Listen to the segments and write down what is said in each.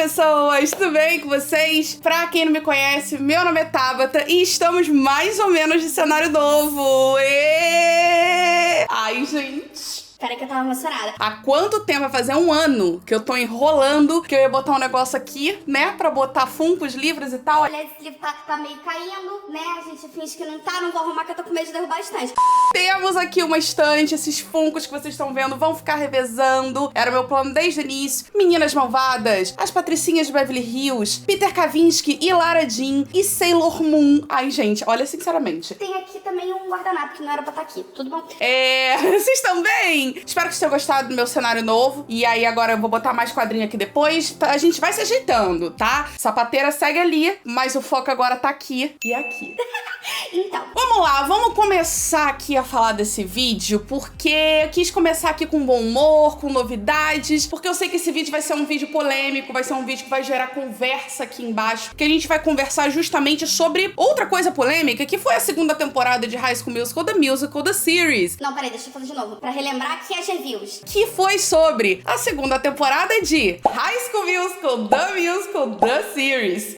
pessoas! Tudo bem com vocês? Pra quem não me conhece, meu nome é Tabata e estamos mais ou menos de cenário novo. Ai, gente... Peraí que eu tava emocionada. Há quanto tempo? Vai fazer um ano que eu tô enrolando, que eu ia botar um negócio aqui, né? Pra botar funcos, livros e tal. Olha, esse livro tá meio caindo, né? A gente finge que não tá, não vou arrumar que eu tô com medo de derrubar a estante. Temos aqui uma estante, esses funcos que vocês estão vendo vão ficar revezando. Era o meu plano desde o início. Meninas Malvadas, as Patricinhas de Beverly Hills, Peter Kavinsky e Lara Jean e Sailor Moon. Ai, gente, olha, sinceramente. Tem aqui também um guardanapo que não era pra estar aqui, tudo bom? Vocês estão bem? Espero que vocês tenham gostado do meu cenário novo. E aí agora eu vou botar mais quadrinho aqui depois. A gente vai se ajeitando, tá? Sapateira segue ali, mas o foco agora tá aqui e aqui. Então. Vamos lá, vamos começar aqui a falar desse vídeo, porque eu quis começar aqui com bom humor, com novidades, porque eu sei que esse vídeo vai ser um vídeo polêmico, vai ser um vídeo que vai gerar conversa aqui embaixo, que a gente vai conversar justamente sobre outra coisa polêmica, que foi a segunda temporada de High School Musical, The Musical, The Series. Não, peraí, deixa eu fazer de novo, pra relembrar aqui as reviews. Que foi sobre a segunda temporada de High School Musical, The Musical, The Series.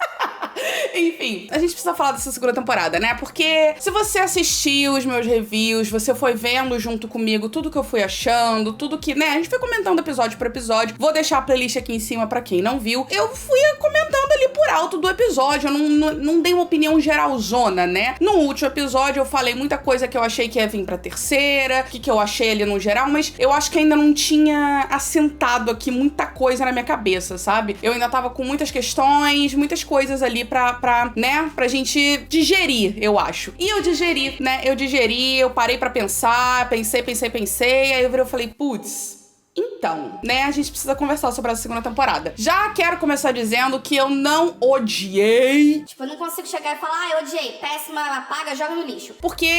Enfim, a gente precisa falar dessa segunda temporada, né? Porque se você assistiu os meus reviews, você foi vendo junto comigo tudo que eu fui achando, tudo que, né? A gente foi comentando episódio por episódio. Vou deixar a playlist aqui em cima pra quem não viu. Eu fui comentando ali por alto do episódio. Eu não dei uma opinião geralzona, né? No último episódio eu falei muita coisa que eu achei que ia vir pra terceira, que eu achei ali no geral, mas eu acho que ainda não tinha assentado aqui muita coisa na minha cabeça, sabe? Eu ainda tava com muitas questões, muitas coisas ali pra gente digerir, eu acho. E eu digeri, né? Eu parei pra pensar, pensei, aí eu falei, putz... Então, né, a gente precisa conversar sobre essa segunda temporada. Já quero começar dizendo que eu não odiei. Tipo, eu não consigo chegar e falar, eu odiei, péssima, apaga, joga no lixo. Porque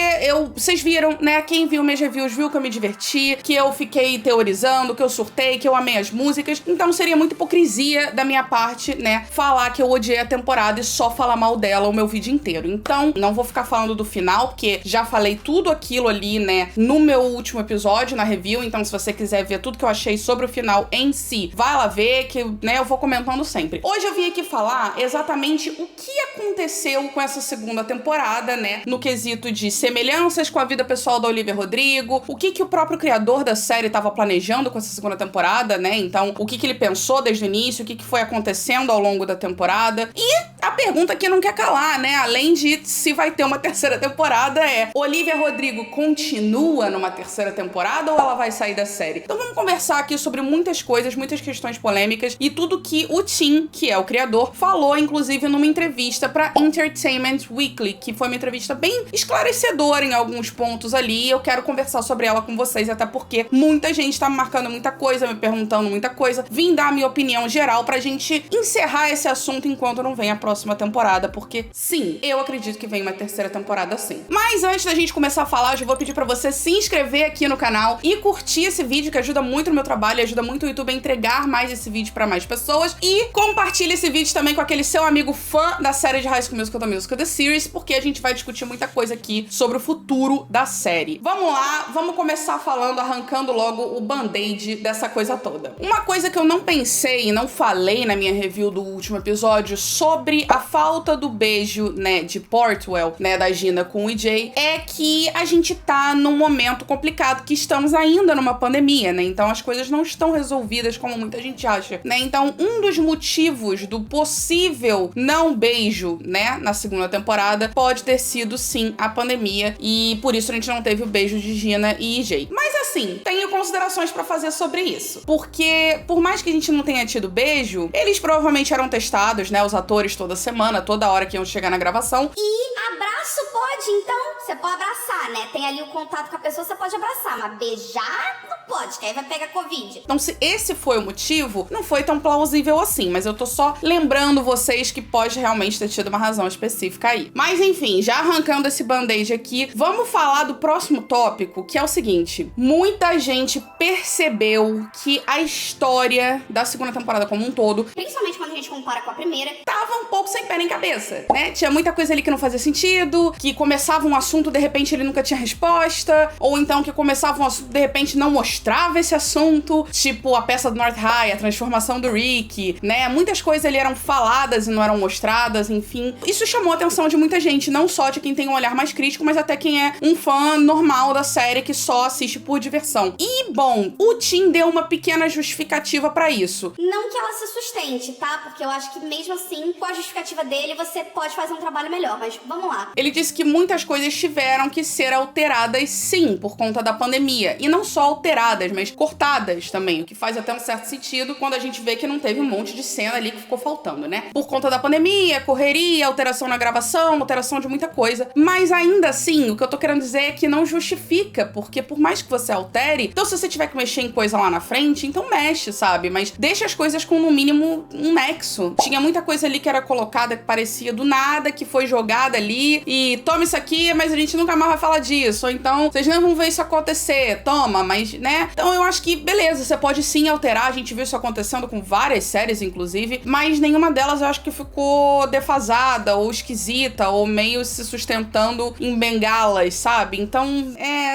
vocês viram, né, quem viu minhas reviews viu que eu me diverti, que eu fiquei teorizando, que eu surtei, que eu amei as músicas. Então seria muita hipocrisia da minha parte, né, falar que eu odiei a temporada e só falar mal dela o meu vídeo inteiro. Então, não vou ficar falando do final, porque já falei tudo aquilo ali, né, no meu último episódio, na review. Então, se você quiser ver tudo que eu achei sobre o final em si, vai lá ver que, né, eu vou comentando sempre. Hoje eu vim aqui falar exatamente o que aconteceu com essa segunda temporada, né, no quesito de semelhanças com a vida pessoal da Olivia Rodrigo, o que o próprio criador da série estava planejando com essa segunda temporada, né, então, o que ele pensou desde o início, o que foi acontecendo ao longo da temporada, e a pergunta que não quer calar, né, além de se vai ter uma terceira temporada Olivia Rodrigo continua numa terceira temporada ou ela vai sair da série? Então vamos conversar aqui sobre muitas coisas, muitas questões polêmicas e tudo que o Tim, que é o criador, falou, inclusive numa entrevista pra Entertainment Weekly, que foi uma entrevista bem esclarecedora em alguns pontos ali. Eu quero conversar sobre ela com vocês, até porque muita gente tá me marcando muita coisa, me perguntando muita coisa. Vim dar a minha opinião geral pra gente encerrar esse assunto enquanto não vem a próxima temporada, porque sim, eu acredito que vem uma terceira temporada sim. Mas antes da gente começar a falar, eu já vou pedir pra você se inscrever aqui no canal e curtir esse vídeo, que ajuda muito no meu trabalho, ajuda muito o YouTube a entregar mais esse vídeo pra mais pessoas. E compartilhe esse vídeo também com aquele seu amigo fã da série de High School Musical, The Musical, The Series, porque a gente vai discutir muita coisa aqui sobre o futuro da série. Vamos lá, vamos começar falando, arrancando logo o band-aid dessa coisa toda. Uma coisa que eu não pensei e não falei na minha review do último episódio sobre a falta do beijo, né, de Portwell, né, da Gina com o EJ, é que a gente tá num momento complicado, que estamos ainda numa pandemia, né, então as coisas não estão resolvidas como muita gente acha, né? Então, um dos motivos do possível não beijo, né, na segunda temporada, pode ter sido, sim, a pandemia, e por isso a gente não teve o beijo de Gina e EJ. Mas assim, tenho considerações pra fazer sobre isso, porque por mais que a gente não tenha tido beijo, eles provavelmente eram testados, né, os atores toda semana, toda hora que iam chegar na gravação. E abraço pode, então? Você pode abraçar, né? Tem ali o contato com a pessoa, você pode abraçar, mas beijar não pode, que aí vai pegar Covid. Então, se esse foi o motivo, não foi tão plausível assim, mas eu tô só lembrando vocês que pode realmente ter tido uma razão específica aí. Mas enfim, já arrancando esse band-aid aqui, vamos falar do próximo tópico, que é o seguinte: muita gente percebeu que a história da segunda temporada como um todo, principalmente quando a gente compara com a primeira, tá tava um pouco sem pé nem cabeça, né? Tinha muita coisa ali que não fazia sentido, que começava um assunto, de repente ele nunca tinha resposta, ou então que começava um assunto, de repente não mostrava esse assunto, tipo a peça do North High, a transformação do Rick, né? Muitas coisas ali eram faladas e não eram mostradas, enfim. Isso chamou a atenção de muita gente, não só de quem tem um olhar mais crítico, mas até quem é um fã normal da série que só assiste por diversão. E, bom, o Tim deu uma pequena justificativa pra isso. Não que ela se sustente, tá? Porque eu acho que mesmo assim, com a justificativa dele, você pode fazer um trabalho melhor, mas vamos lá. Ele disse que muitas coisas tiveram que ser alteradas, sim, por conta da pandemia. E não só alteradas, mas cortadas também, o que faz até um certo sentido quando a gente vê que não teve um monte de cena ali que ficou faltando, né? Por conta da pandemia, correria, alteração na gravação, alteração de muita coisa. Mas ainda assim, o que eu tô querendo dizer é que não justifica, porque por mais que você altere, então se você tiver que mexer em coisa lá na frente, então mexe, sabe? Mas deixa as coisas com, no mínimo, um nexo. Tinha muita coisa ali que era colocada que parecia do nada, que foi jogada ali, e toma isso aqui, mas a gente nunca mais vai falar disso. Ou então, vocês não vão ver isso acontecer, toma, mas, né? Então eu acho que, beleza, você pode sim alterar, a gente viu isso acontecendo com várias séries, inclusive, mas nenhuma delas eu acho que ficou defasada, ou esquisita, ou meio se sustentando em bengalas, sabe? Então,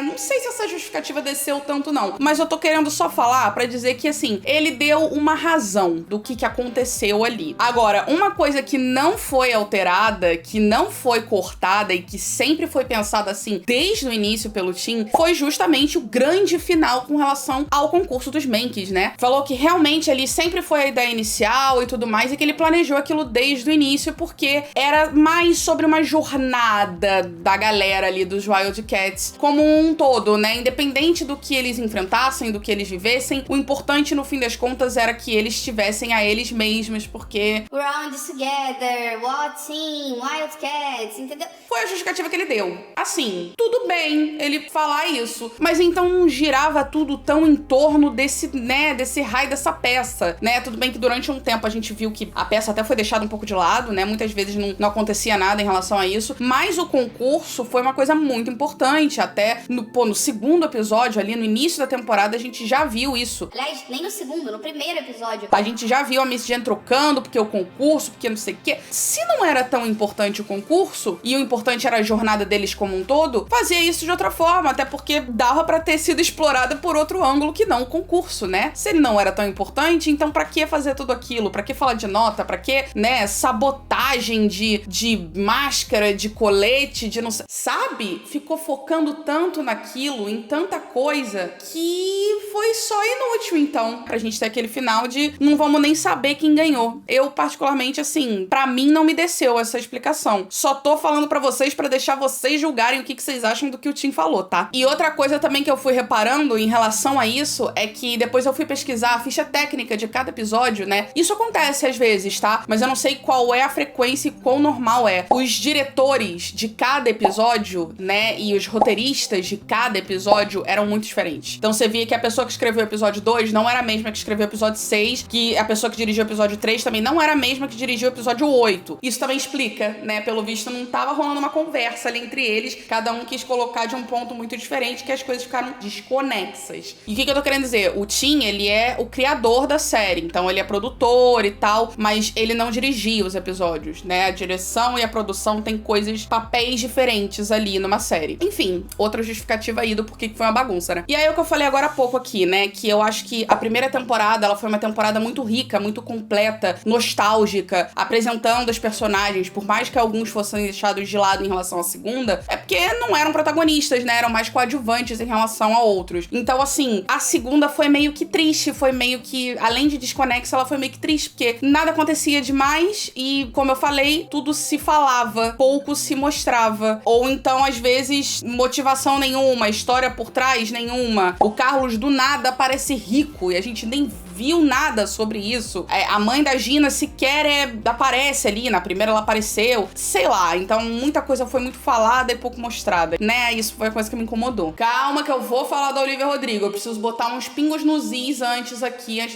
não sei se essa justificativa desceu tanto, não. Mas eu tô querendo só falar pra dizer que, assim, ele deu uma razão do que aconteceu ali. Agora, uma coisa que não foi alterada, que não foi cortada e que sempre foi pensada assim desde o início pelo Tim, foi justamente o grande final com relação ao concurso dos Mankeys, né? Falou que realmente ali sempre foi a ideia inicial e tudo mais, e que ele planejou aquilo desde o início porque era mais sobre uma jornada da galera ali dos Wildcats como um todo, né? Independente do que eles enfrentassem, do que eles vivessem, o importante no fim das contas era que eles tivessem a eles mesmos, porque We're all in this together, what team, Wildcats, entendeu? foi a justificativa que ele deu. Assim, tudo bem ele falar isso, mas então não girava tudo tão em torno desse, né, desse raio dessa peça, né? Tudo bem que durante um tempo a gente viu que a peça até foi deixada um pouco de lado, né? Muitas vezes não acontecia nada em relação a isso, mas o concurso foi uma coisa muito importante. Até no segundo episódio, ali no início da temporada, a gente já viu isso. Aliás, nem no segundo, no primeiro episódio. A gente já viu a Miss Jen trocando, porque o concurso, porque não sei o quê. Se não era tão importante o concurso, e o importante era a jornada deles como um todo, fazia isso de outra forma, até porque dava pra ter sido explorada por outro ângulo que não o concurso, né? Se ele não era tão importante, então pra que fazer tudo aquilo? Pra que falar de nota? Pra que, né, sabotagem de máscara, de colete, de não sei... Sabe? Ficou focando tanto naquilo, em tanta coisa, que foi só inútil, então, pra gente ter aquele final de não vamos nem saber quem ganhou. Eu, particularmente, assim, pra mim não me desceu essa explicação. Só tô falando pra vocês pra deixar vocês julgarem o que vocês acham do que o Tim falou, tá? E outra coisa também que eu fui reparando em relação a isso é que depois eu fui pesquisar a ficha técnica de cada episódio, né? Isso acontece às vezes, tá? Mas eu não sei qual é a frequência e quão normal é. Os diretores de cada episódio, né, e os roteiristas de cada episódio eram muito diferentes. Então você via que a pessoa que escreveu o episódio 2 não era a mesma que escreveu o episódio 6, que a pessoa que dirigiu o episódio 3 também não era a mesma que dirigiu o episódio 8. Isso também explica, né? Pelo visto, não tava rolando uma conversa ali entre eles, cada um quis colocar de um ponto muito diferente, que as coisas ficaram desconexas. E o que eu tô querendo dizer? O Tim, ele é o criador da série, então ele é produtor e tal, mas ele não dirigia os episódios, né? A direção e a produção tem coisas, papéis diferentes ali numa série. Enfim, outra justificativa aí do porquê que foi uma bagunça, né? E aí o que eu falei agora há pouco aqui, né? Que eu acho que a primeira temporada, ela foi uma temporada muito rica, muito completa, nostálgica, apresentando os personagens, por mais que alguns fossem deixados de lado em relação à segunda, é porque não eram protagonistas, né? Eram mais coadjuvantes em relação a outros. Então, assim, a segunda foi meio que triste, foi meio que, além de desconexa, ela foi meio que triste, porque nada acontecia demais e, como eu falei, tudo se falava, pouco se mostrava. Ou então, às vezes, motivação nenhuma, história por trás nenhuma. O Carlos, do nada, parece rico e a gente nem viu nada sobre isso. A mãe da Gina sequer aparece ali, na primeira ela apareceu, sei lá, então muita coisa foi muito falada e pouco mostrada, né? Isso foi a coisa que me incomodou. Calma que eu vou falar da Olivia Rodrigo, eu preciso botar uns pingos nos is antes da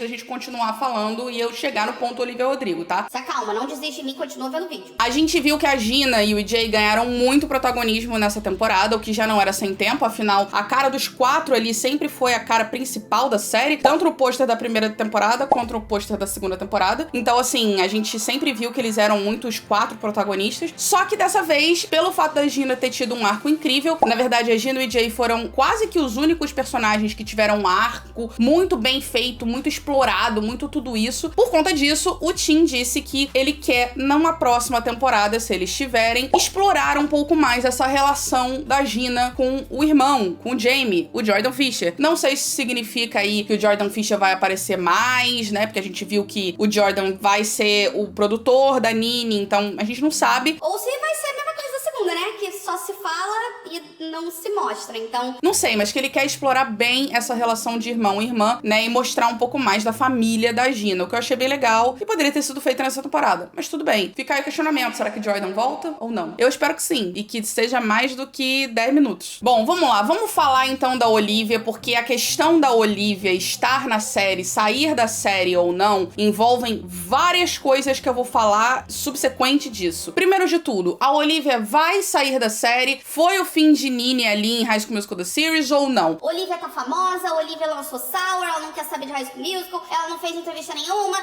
gente continuar falando e eu chegar no ponto Olivia Rodrigo, tá? Só calma, não desiste de mim, continua vendo o vídeo. A gente viu que a Gina e o Jay ganharam muito protagonismo nessa temporada, o que já não era sem tempo, afinal, a cara dos quatro ali sempre foi a cara principal da série, tanto no pôster da primeira temporada contra o pôster da segunda temporada. Então, assim, a gente sempre viu que eles eram muito os 4 protagonistas. Só que dessa vez, pelo fato da Gina ter tido um arco incrível, na verdade, a Gina e o Jay foram quase que os únicos personagens que tiveram um arco muito bem feito, muito explorado, muito tudo isso. Por conta disso, o Tim disse que ele quer, numa próxima temporada, se eles tiverem, explorar um pouco mais essa relação da Gina com o irmão, com o Jamie, o Jordan Fisher. Não sei se significa aí que o Jordan Fisher vai aparecer mais, né? Porque a gente viu que o Jordan vai ser o produtor da Nini, então a gente não sabe. Ou se vai ser a mesma coisa da segunda, né? Que só se fala e não se mostra, então... Não sei, mas que ele quer explorar bem essa relação de irmão e irmã, né? E mostrar um pouco mais da família da Gina, o que eu achei bem legal e poderia ter sido feito nessa temporada. Mas tudo bem. Fica aí o questionamento, será que Jordan volta ou não? Eu espero que sim, e que seja mais do que 10 minutos. Bom, vamos lá. Vamos falar então da Olivia, porque a questão da Olivia estar na série, sair da série ou não, envolvem várias coisas que eu vou falar subsequente disso. Primeiro de tudo, a Olivia vai sair da série? Foi o fim de Nini ali em High School Musical The Series ou não? Olivia tá famosa, Olivia lançou Sour, ela não quer saber de High School Musical, ela não fez entrevista nenhuma.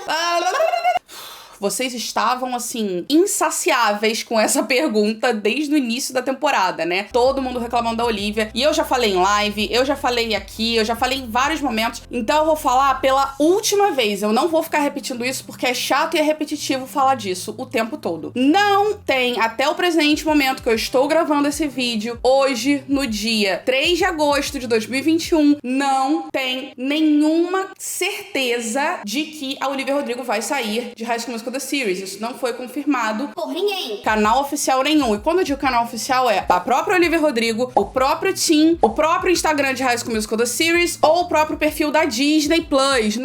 Vocês estavam, assim, insaciáveis com essa pergunta desde o início da temporada, né? Todo mundo reclamando da Olivia. E eu já falei em live, eu já falei aqui, eu já falei em vários momentos. Então eu vou falar pela última vez. Eu não vou ficar repetindo isso porque é chato e é repetitivo falar disso o tempo todo. Não tem, até o presente momento que eu estou gravando esse vídeo, hoje, no dia 3 de agosto de 2021, não tem nenhuma certeza de que a Olivia Rodrigo vai sair de High School Musical The Series. Isso não foi confirmado por ninguém. Canal oficial nenhum. E quando eu digo canal oficial é a própria Olivia Rodrigo, o próprio Tim, o próprio Instagram de High School Musical The Series ou o próprio perfil da Disney Plus.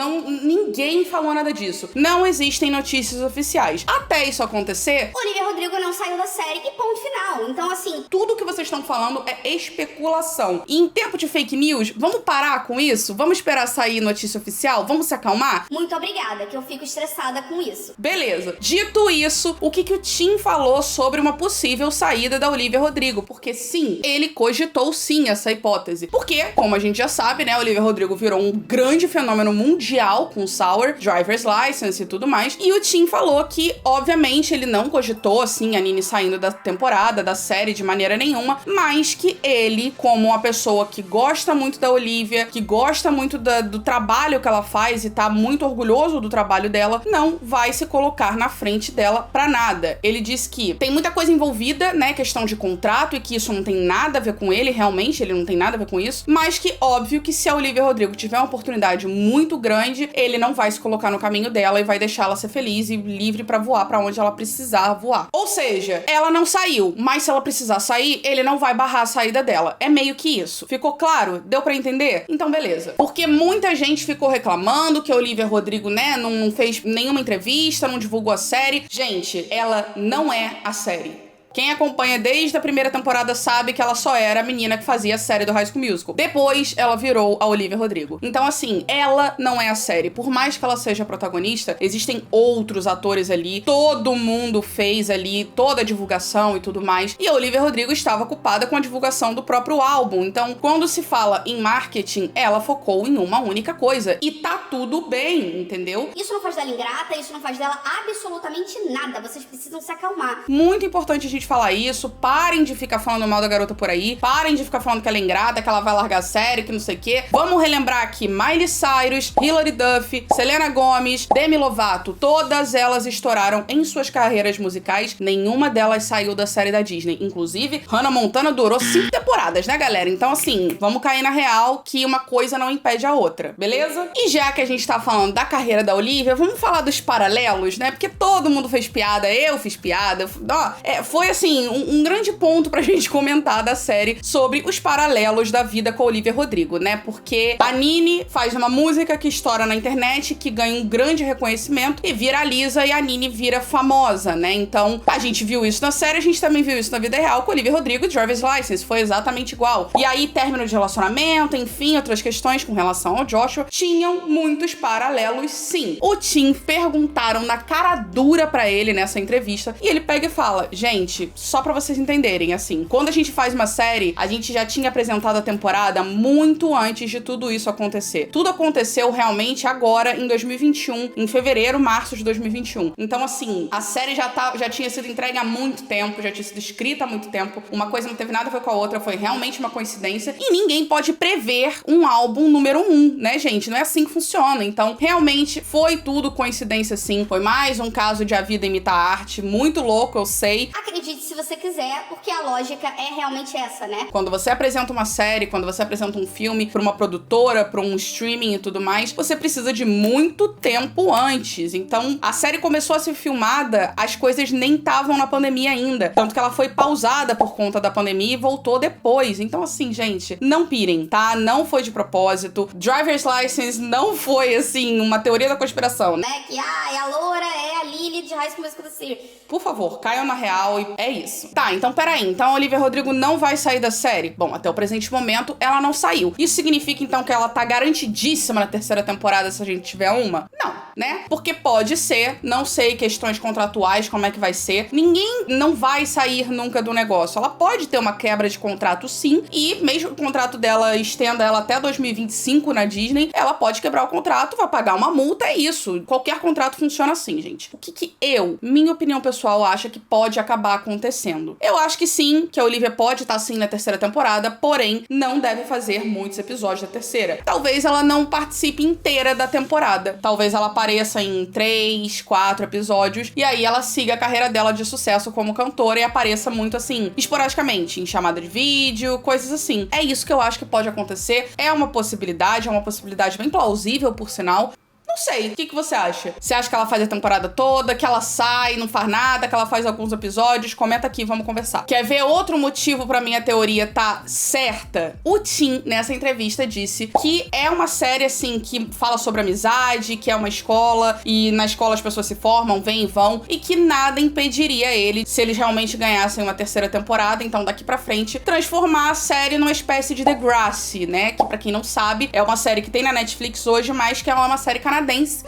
Ninguém falou nada disso. Não existem notícias oficiais. Até isso acontecer, Olivia Rodrigo não saiu da série e ponto final. Então, assim, tudo que vocês estão falando é especulação. E em tempo de fake news, vamos parar com isso? Vamos esperar sair notícia oficial? Vamos se acalmar? Muito obrigada, que eu fico estressada com isso. Beleza. Dito isso, o que o Tim falou sobre uma possível saída da Olivia Rodrigo? Porque sim, ele cogitou sim essa hipótese. Porque, como a gente já sabe, né, a Olivia Rodrigo virou um grande fenômeno mundial com Sour, Driver's License e tudo mais. E o Tim falou que, obviamente, ele não cogitou, assim, a Nini saindo da temporada, da série de maneira nenhuma, mas que ele, como uma pessoa que gosta muito da Olivia, que gosta muito do trabalho que ela faz e tá muito orgulhoso do trabalho dela, não vai se colocar na frente dela pra nada. Ele diz que tem muita coisa envolvida, né, questão de contrato, e que isso não tem nada a ver com ele, realmente, ele não tem nada a ver com isso, mas que, óbvio, que se a Olivia Rodrigo tiver uma oportunidade muito grande, ele não vai se colocar no caminho dela e vai deixar ela ser feliz e livre pra voar pra onde ela precisar voar. Ou seja, ela não saiu, mas se ela precisar sair, ele não vai barrar a saída dela. É meio que isso. Ficou claro? Deu pra entender? Então, beleza. Porque muita gente ficou reclamando que a Olivia Rodrigo, né, não fez nenhuma entrevista, não divulgou a série. Gente, ela não é a série. Quem acompanha desde a primeira temporada sabe que ela só era a menina que fazia a série do High School Musical. Depois, ela virou a Olivia Rodrigo. Então, assim, ela não é a série. Por mais que ela seja a protagonista, existem outros atores ali. Todo mundo fez ali toda a divulgação e tudo mais. E a Olivia Rodrigo estava ocupada com a divulgação do próprio álbum. Então, quando se fala em marketing, ela focou em uma única coisa. E tá tudo bem, entendeu? Isso não faz dela ingrata, isso não faz dela absolutamente nada. Vocês precisam se acalmar. Muito importante a gente falar isso. Parem de ficar falando mal da garota por aí. Parem de ficar falando que ela é ingrata, que ela vai largar a série, que não sei o quê. Vamos relembrar aqui Miley Cyrus, Hilary Duff, Selena Gomez, Demi Lovato. Todas elas estouraram em suas carreiras musicais. Nenhuma delas saiu da série da Disney. Inclusive, Hannah Montana durou 5 temporadas, né, galera? Então, assim, vamos cair na real que uma coisa não impede a outra, beleza? E já que a gente tá falando da carreira da Olivia, vamos falar dos paralelos, né? Porque todo mundo fez piada, eu fiz piada. Foi assim, um grande ponto pra gente comentar da série sobre os paralelos da vida com a Olivia Rodrigo, né? Porque a Nini faz uma música que estoura na internet, que ganha um grande reconhecimento e viraliza, e a Nini vira famosa, né? Então, a gente viu isso na série, a gente também viu isso na vida real com a Olivia Rodrigo e Driver's License, foi exatamente igual. E aí, término de relacionamento, enfim, outras questões com relação ao Joshua, tinham muitos paralelos, sim. O Tim perguntaram na cara dura pra ele nessa entrevista, e ele pega e fala, gente, Gente, só pra vocês entenderem, assim, quando a gente faz uma série, a gente já tinha apresentado a temporada muito antes de tudo isso acontecer. Tudo aconteceu realmente agora, em 2021, em fevereiro, março de 2021. Então, assim, a série já tinha sido entregue há muito tempo, já tinha sido escrita há muito tempo. Uma coisa não teve nada a ver com a outra, foi realmente uma coincidência. E ninguém pode prever um álbum número 1, né, gente? Não é assim que funciona. Então, realmente, foi tudo coincidência, sim. Foi mais um caso de a vida imita a arte. Muito louco, eu sei. Acredite se você quiser, porque a lógica é realmente essa, né? Quando você apresenta uma série, quando você apresenta um filme pra uma produtora, pra um streaming e tudo mais, você precisa de muito tempo antes. Então, a série começou a ser filmada, as coisas nem estavam na pandemia ainda. Tanto que ela foi pausada por conta da pandemia e voltou depois. Então, assim, gente, não pirem, tá? Não foi de propósito. Driver's License não foi, assim, uma teoria da conspiração, né? Que, a loura é a Lily de High School Musical Series. Por favor, caiam na real e é isso. Tá, então peraí. Então a Olivia Rodrigo não vai sair da série? Bom, até o presente momento, ela não saiu. Isso significa, então, que ela tá garantidíssima na terceira temporada se a gente tiver uma? Não, né? Porque pode ser, não sei, questões contratuais, como é que vai ser. Ninguém não vai sair nunca do negócio. Ela pode ter uma quebra de contrato, sim, e mesmo que o contrato dela estenda ela até 2025 na Disney, ela pode quebrar o contrato, vai pagar uma multa, é isso. Qualquer contrato funciona assim, gente. O que minha opinião pessoal, acha que pode acabar acontecendo? Eu acho que sim, que a Olivia pode estar sim na terceira temporada, porém, não deve fazer muitos episódios da terceira. Talvez ela não participe inteira da temporada. Talvez ela apareça em 3, 4 episódios, e aí ela siga a carreira dela de sucesso como cantora e apareça muito assim, esporadicamente, em chamada de vídeo, coisas assim. É isso que eu acho que pode acontecer. É uma possibilidade bem plausível, por sinal. Não sei, o que você acha? Você acha que ela faz a temporada toda, que ela sai, não faz nada, que ela faz alguns episódios? Comenta aqui, vamos conversar. Quer ver outro motivo pra minha teoria tá certa? O Tim, nessa entrevista, disse que é uma série, assim, que fala sobre amizade, que é uma escola, e na escola as pessoas se formam, vêm e vão, e que nada impediria ele, se eles realmente ganhassem uma terceira temporada, então daqui pra frente, transformar a série numa espécie de Degrassi, né? Que pra quem não sabe, é uma série que tem na Netflix hoje, mas que ela é uma série canadense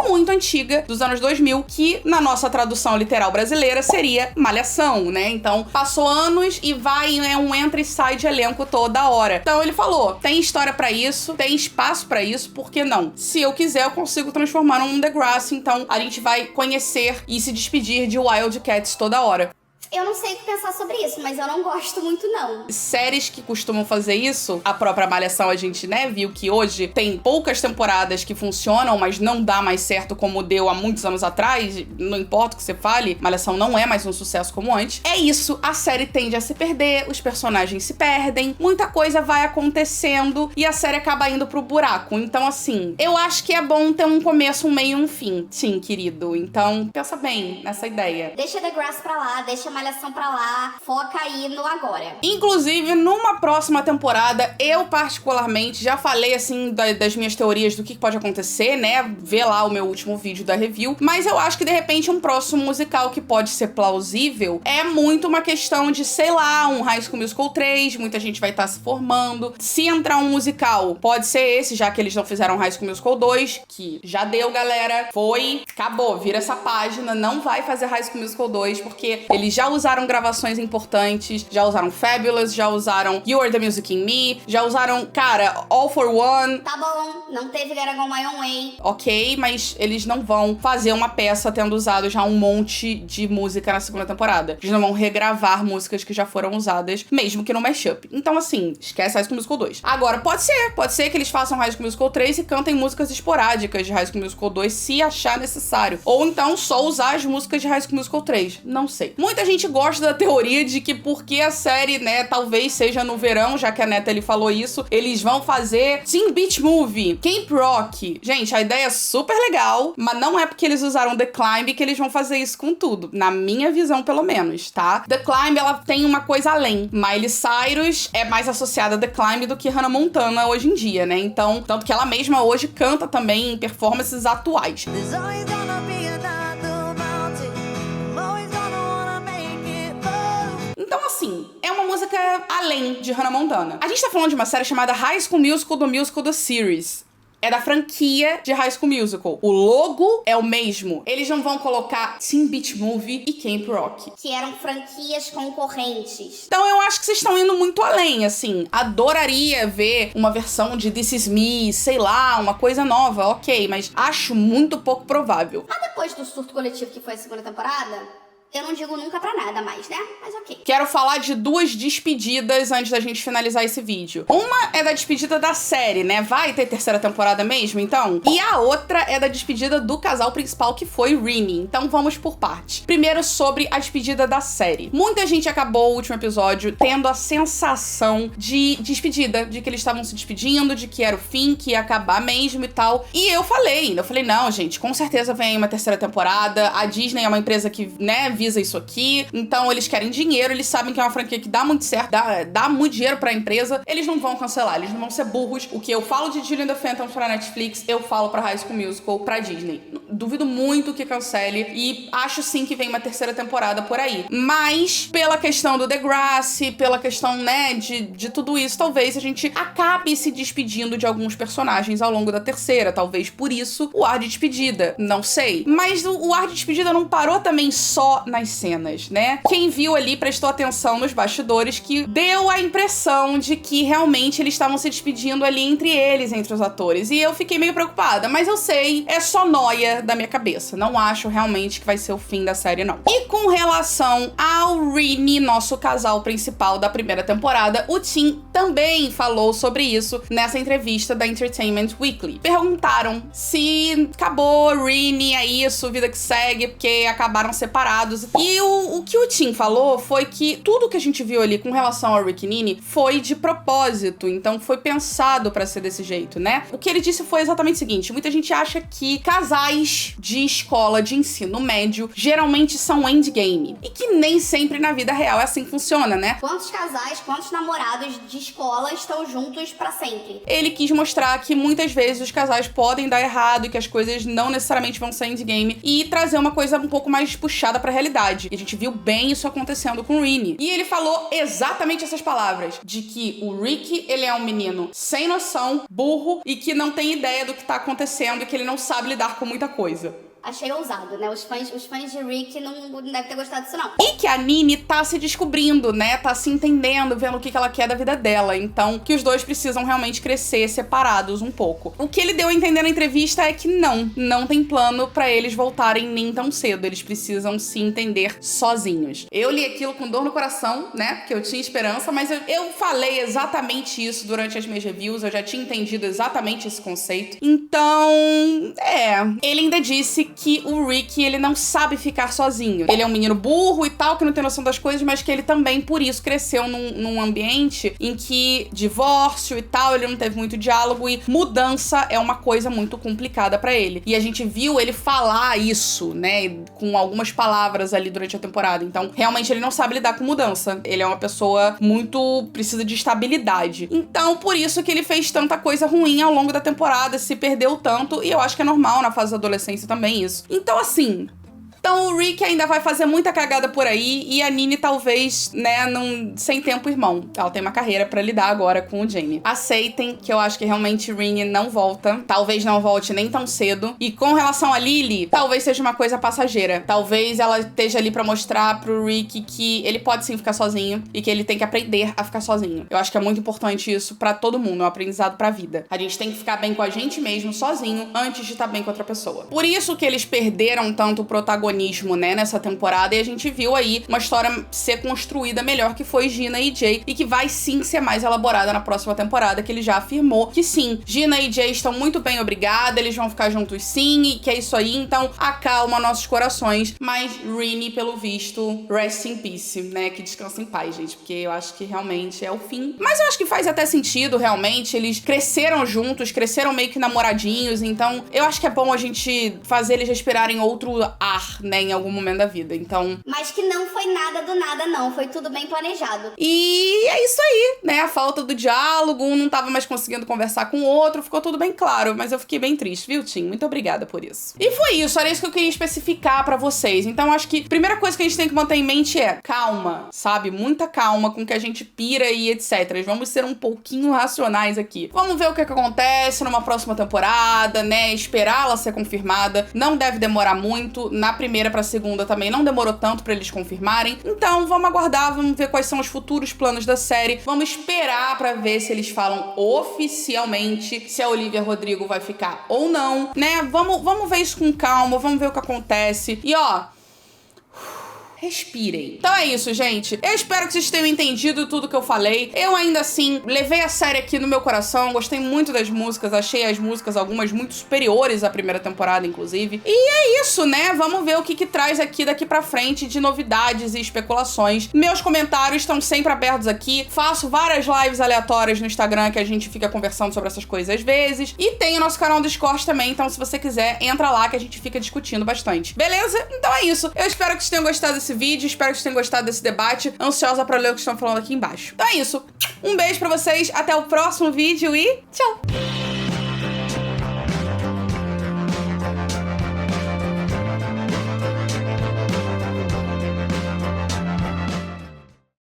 muito antiga, dos anos 2000, que na nossa tradução literal brasileira seria Malhação, né? Então, passou anos e vai, né, um entra e sai de elenco toda hora. Então ele falou, tem história pra isso, tem espaço pra isso, por que não? Se eu quiser, eu consigo transformar num Degrassi, então a gente vai conhecer e se despedir de Wildcats toda hora. Eu não sei o que pensar sobre isso, mas eu não gosto muito, não. Séries que costumam fazer isso, a própria Malhação, a gente, né, viu que hoje tem poucas temporadas que funcionam, mas não dá mais certo como deu há muitos anos atrás, não importa o que você fale, Malhação não é mais um sucesso como antes. É isso, a série tende a se perder, os personagens se perdem, muita coisa vai acontecendo e a série acaba indo pro buraco. Então, assim, eu acho que é bom ter um começo, um meio e um fim. Sim, querido. Então, pensa bem nessa ideia. Deixa The Grass pra lá, deixa Malhação pra lá, foca aí no agora. Inclusive, numa próxima temporada, eu particularmente já falei, assim, das minhas teorias do que pode acontecer, né? Vê lá o meu último vídeo da review. Mas eu acho que, de repente, um próximo musical que pode ser plausível é muito uma questão de, sei lá, um High School Musical 3, muita gente vai estar se formando. Se entrar um musical, pode ser esse, já que eles não fizeram High School Musical 2, que já deu, galera. Foi, acabou, vira essa página, não vai fazer High School Musical 2, porque eles já usaram gravações importantes, já usaram Fabulous, já usaram You Are The Music In Me, já usaram, cara, All For One. Tá bom, não teve Gotta Go My Own Way. Ok, mas eles não vão fazer uma peça tendo usado já um monte de música na segunda temporada. Eles não vão regravar músicas que já foram usadas, mesmo que no mashup. Então, assim, esquece High School Musical 2. Agora, pode ser que eles façam High School Musical 3 e cantem músicas esporádicas de High School Musical 2, se achar necessário. Ou então, só usar as músicas de High School Musical 3. Não sei. Muita gente gosta da teoria de que porque a série, né, talvez seja no verão, já que a Neta ele falou isso, eles vão fazer Teen Beach Movie, Camp Rock. Gente, a ideia é super legal, mas não é porque eles usaram The Climb que eles vão fazer isso com tudo. Na minha visão, pelo menos, tá? The Climb, ela tem uma coisa além. Miley Cyrus é mais associada a The Climb do que Hannah Montana hoje em dia, né? Então, tanto que ela mesma hoje canta também em performances atuais. Então, assim, é uma música além de Hannah Montana. A gente tá falando de uma série chamada High School Musical, do Musical The Series. é da franquia de High School Musical. O logo é o mesmo. Eles não vão colocar Teen Beach Movie e Camp Rock, que eram franquias concorrentes. Então eu acho que vocês estão indo muito além, assim. Adoraria ver uma versão de This Is Me, sei lá, uma coisa nova, ok, mas acho muito pouco provável. Mas depois do surto coletivo que foi a segunda temporada, eu não digo nunca pra nada mais, né? Mas ok. Quero falar de 2 despedidas antes da gente finalizar esse vídeo. Uma é da despedida da série, né? Vai ter terceira temporada mesmo, então? E a outra é da despedida do casal principal, que foi Rini. Então vamos por partes. Primeiro, sobre a despedida da série. Muita gente acabou o último episódio tendo a sensação de despedida, de que eles estavam se despedindo, de que era o fim, que ia acabar mesmo e tal. E eu falei, não, gente, com certeza vem aí uma terceira temporada. A Disney é uma empresa que, né, visa isso aqui, então eles querem dinheiro, eles sabem que é uma franquia que dá muito certo, dá muito dinheiro pra empresa, eles não vão cancelar, eles não vão ser burros. O que eu falo de Julie and the Phantom pra Netflix, eu falo pra High School Musical pra Disney. Duvido muito que cancele e acho sim que vem uma terceira temporada por aí. Mas, pela questão do Degrassi, pela questão, né, de tudo isso, talvez a gente acabe se despedindo de alguns personagens ao longo da terceira, talvez por isso o ar de despedida, não sei. Mas o ar de despedida não parou também só nas cenas, né? Quem viu ali prestou atenção nos bastidores, que deu a impressão de que realmente eles estavam se despedindo ali entre eles, entre os atores. E eu fiquei meio preocupada, mas eu sei, é só nóia da minha cabeça. Não acho realmente que vai ser o fim da série, não. E com relação ao Rini, nosso casal principal da primeira temporada, o Tim também falou sobre isso nessa entrevista da Entertainment Weekly. Perguntaram se acabou, Rini, é isso, vida que segue, porque acabaram separados. E o que o Tim falou foi que tudo que a gente viu ali com relação ao Rick e Nini foi de propósito, então foi pensado pra ser desse jeito, né? O que ele disse foi exatamente o seguinte: muita gente acha que casais de escola de ensino médio geralmente são endgame, e que nem sempre na vida real é assim que funciona, né? Quantos casais, quantos namorados de escola estão juntos pra sempre? Ele quis mostrar que muitas vezes os casais podem dar errado e que as coisas não necessariamente vão ser endgame, e trazer uma coisa um pouco mais puxada pra realidade. E a gente viu bem isso acontecendo com o Rini. E ele falou exatamente essas palavras, de que o Rick, ele é um menino sem noção, burro, e que não tem ideia do que tá acontecendo e que ele não sabe lidar com muita coisa. Achei ousado, né? Os fãs de Rick não devem ter gostado disso, não. E que a Nini tá se descobrindo, né? Tá se entendendo, vendo o que ela quer da vida dela. Então, que os dois precisam realmente crescer separados um pouco. O que ele deu a entender na entrevista é que não tem plano pra eles voltarem nem tão cedo. Eles precisam se entender sozinhos. Eu li aquilo com dor no coração, né? Porque eu tinha esperança, mas eu falei exatamente isso durante as minhas reviews. Eu já tinha entendido exatamente esse conceito. Então, ele ainda disse que o Rick, ele não sabe ficar sozinho. Ele é um menino burro e tal, que não tem noção das coisas, mas que ele também, por isso, cresceu num ambiente em que divórcio e tal, ele não teve muito diálogo e mudança é uma coisa muito complicada pra ele. E a gente viu ele falar isso, né, com algumas palavras ali durante a temporada. Então, realmente, ele não sabe lidar com mudança. Ele é uma pessoa precisa de estabilidade. Então, por isso que ele fez tanta coisa ruim ao longo da temporada, se perdeu tanto, e eu acho que é normal na fase da adolescência também isso. Então, assim, o Rick ainda vai fazer muita cagada por aí e a Nini talvez, né, sem tempo irmão. Ela tem uma carreira pra lidar agora com o Jamie. Aceitem que eu acho que realmente Rini não volta. Talvez não volte nem tão cedo. E com relação a Lily, talvez seja uma coisa passageira. Talvez ela esteja ali pra mostrar pro Rick que ele pode sim ficar sozinho e que ele tem que aprender a ficar sozinho. Eu acho que é muito importante isso pra todo mundo, é um aprendizado pra vida. A gente tem que ficar bem com a gente mesmo, sozinho, antes de estar bem com outra pessoa. Por isso que eles perderam tanto o protagonismo, né, nessa temporada, e a gente viu aí uma história ser construída melhor, que foi Gina e Jay, e que vai sim ser mais elaborada na próxima temporada, que ele já afirmou que sim, Gina e Jay estão muito bem, obrigada, eles vão ficar juntos sim, e que é isso aí, então acalma nossos corações, mas Rini, pelo visto, rest in peace, né, que descansa em paz, gente, porque eu acho que realmente é o fim. Mas eu acho que faz até sentido, realmente, eles cresceram juntos, cresceram meio que namoradinhos, então eu acho que é bom a gente fazer eles respirarem outro ar, né, em algum momento da vida. Então... Mas que não foi nada do nada, não. Foi tudo bem planejado. E é isso aí, né? A falta do diálogo, um não tava mais conseguindo conversar com o outro, ficou tudo bem claro, mas eu fiquei bem triste, viu, Tim? Muito obrigada por isso. E foi isso, era isso que eu queria especificar pra vocês. Então, acho que a primeira coisa que a gente tem que manter em mente é calma, sabe? Muita calma com que a gente pira e etc. Vamos ser um pouquinho racionais aqui. Vamos ver o que acontece numa próxima temporada, né? Esperar ela ser confirmada. Não deve demorar muito. Na primeira pra segunda também não demorou tanto pra eles confirmarem. Então, vamos aguardar, vamos ver quais são os futuros planos da série. Vamos esperar pra ver se eles falam oficialmente se a Olivia Rodrigo vai ficar ou não, né? Vamos ver isso com calma, vamos ver o que acontece. E ó... respirem. Então é isso, gente. Eu espero que vocês tenham entendido tudo que eu falei. Eu ainda assim levei a série aqui no meu coração, gostei muito das músicas, achei as músicas algumas muito superiores à primeira temporada, inclusive. E é isso, né? Vamos ver o que traz daqui pra frente de novidades e especulações. Meus comentários estão sempre abertos aqui. Faço várias lives aleatórias no Instagram que a gente fica conversando sobre essas coisas às vezes. E tem o nosso canal do Discord também, então se você quiser, entra lá que a gente fica discutindo bastante. Beleza? Então é isso. Eu espero que vocês tenham gostado desse vídeo, espero que vocês tenham gostado desse debate. Ansiosa pra ler o que estão falando aqui embaixo. Então é isso. Um beijo pra vocês, até o próximo vídeo e tchau!